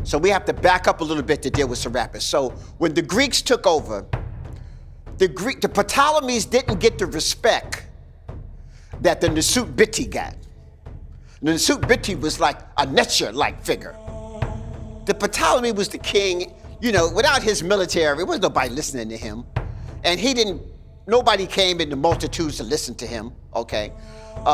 So we have to back up a little bit to deal with Serapis. So when the Greeks took over, the Ptolemies didn't get the respect that the Nesut Biti got. The Nesut Biti was like a Necher-like figure. The Ptolemy was the king, without his military, there was nobody listening to him. And nobody came in the multitudes to listen to him, okay?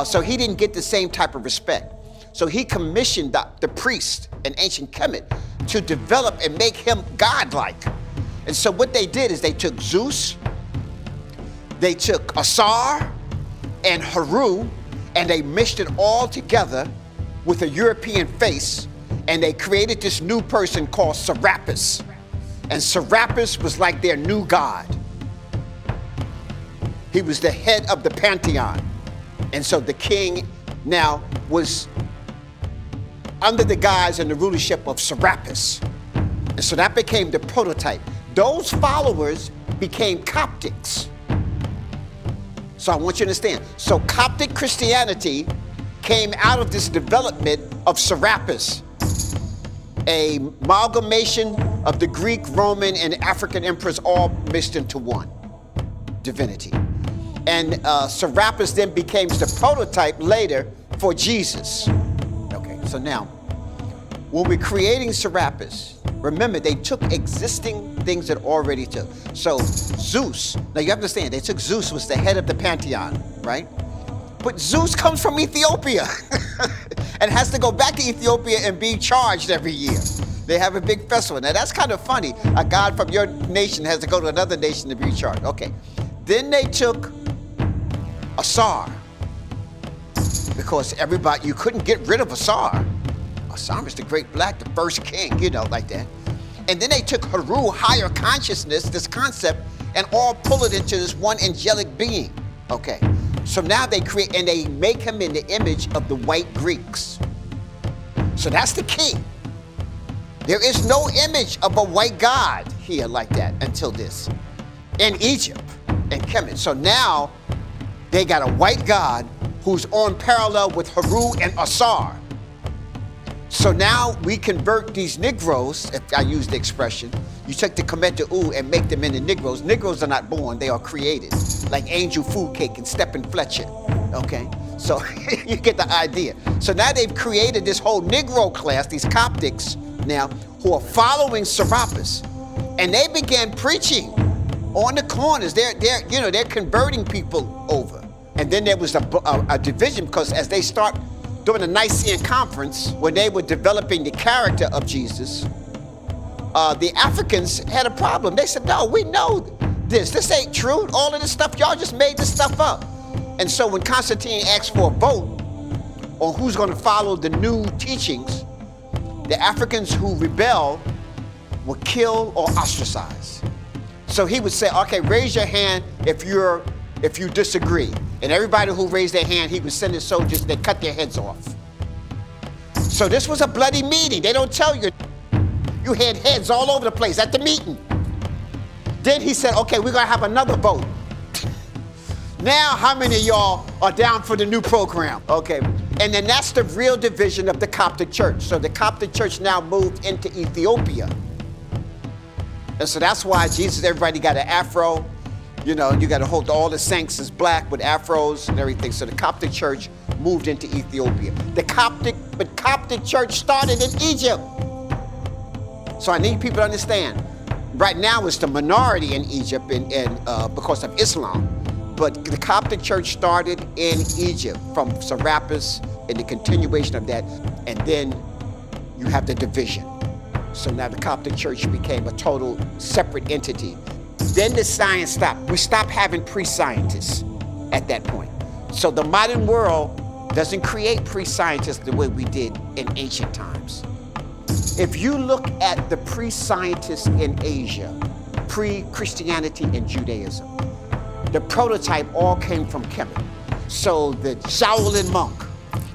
So he didn't get the same type of respect. So he commissioned the priest in Ancient Kemet to develop and make him godlike. And so what they did is they took Zeus, they took Asar and Haru, and they mixed it all together with a European face, and they created this new person called Serapis. And Serapis was like their new god. He was the head of the pantheon. And so the king now was under the guise and the rulership of Serapis. And so that became the prototype. Those followers became Coptics. So I want you to understand. So Coptic Christianity came out of this development of Serapis, a amalgamation of the Greek, Roman, and African emperors all mixed into one divinity. And Serapis then became the prototype later for Jesus. Okay, so now, when we're creating Serapis, remember they took existing things that already took. So Zeus, now you have to understand, they took Zeus was the head of the pantheon, right? But Zeus comes from Ethiopia and has to go back to Ethiopia and be charged every year. They have a big festival. Now that's kind of funny. A god from your nation has to go to another nation to be charged. Okay. Then they took Asar, because you couldn't get rid of Asar. Asar was the great black, the first king, like that. And then they took Haru, higher consciousness, this concept, and all pull it into this one angelic being. Okay. So now they create, and they make him in the image of the white Greeks. So that's the key. There is no image of a white god here like that until this. In Egypt, in Kemet. So now they got a white god who's on parallel with Haru and Asar. So now we convert these Negroes, if I use the expression, you take the Kemet and make them into Negroes. Negroes are not born, they are created, like Angel Food Cake and Stephen Fletcher, okay? So you get the idea. So now they've created this whole Negro class, these Coptics now, who are following Serapis. And they began preaching on the corners. They're converting people over. And then there was a division, because as they start during the Nicene Conference, when they were developing the character of Jesus, the Africans had a problem. They said, no, we know this. This ain't true. All of this stuff, y'all just made this stuff up. And so when Constantine asked for a vote on who's going to follow the new teachings, the Africans who rebel were killed or ostracized. So he would say, okay, raise your hand if you disagree. And everybody who raised their hand, he would send his soldiers, they cut their heads off. So this was a bloody meeting. They don't tell you. You had heads all over the place at the meeting. Then he said, okay, we're gonna have another vote. Now, how many of y'all are down for the new program? Okay, and then that's the real division of the Coptic Church. So the Coptic Church now moved into Ethiopia. And so that's why Jesus, everybody got an afro. You got to hold all the saints as black with afros and everything. So the Coptic Church moved into Ethiopia. The Coptic Church started in Egypt. So I need people to understand. Right now it's the minority in Egypt because of Islam. But the Coptic Church started in Egypt from Serapis and the continuation of that. And then you have the division. So now the Coptic Church became a total separate entity. Then the science stopped. We stopped having pre-scientists at that point. So the modern world doesn't create pre-scientists the way we did in ancient times. If you look at the pre-scientists in Asia, pre-Christianity and Judaism, the prototype all came from Kemet. So the Shaolin monk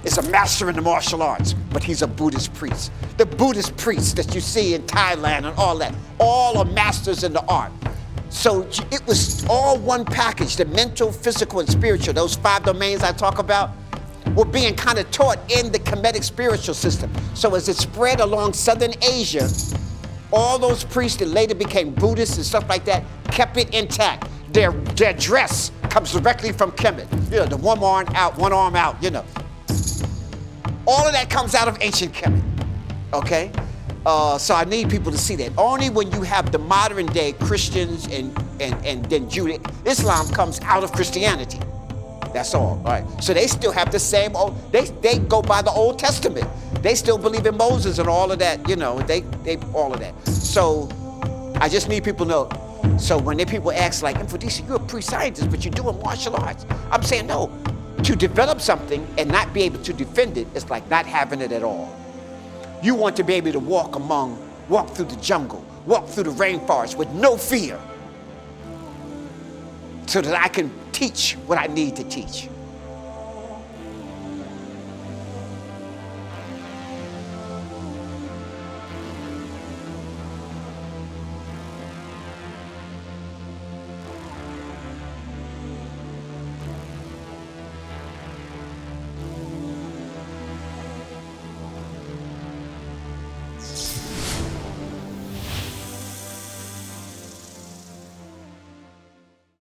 is a master in the martial arts, but he's a Buddhist priest. The Buddhist priests that you see in Thailand and all that, all are masters in the art. So it was all one package, the mental, physical, and spiritual, those 5 domains I talk about, were being kind of taught in the Kemetic spiritual system. So as it spread along Southern Asia, all those priests that later became Buddhists and stuff like that kept it intact. Their dress comes directly from Kemet. You know, the one arm out, you know. All of that comes out of ancient Kemet, okay? So I need people to see that. Only when you have the modern day Christians and then Islam comes out of Christianity. That's all right? So they still have the same they go by the Old Testament. They still believe in Moses and all of that, you know, they all of that. So I just need people to know. So when people ask like, Mfundishi, you're a pre-scientist, but you're doing martial arts. I'm saying no. To develop something and not be able to defend it is like not having it at all. You want to be able to walk through the jungle, walk through the rainforest with no fear, so that I can teach what I need to teach.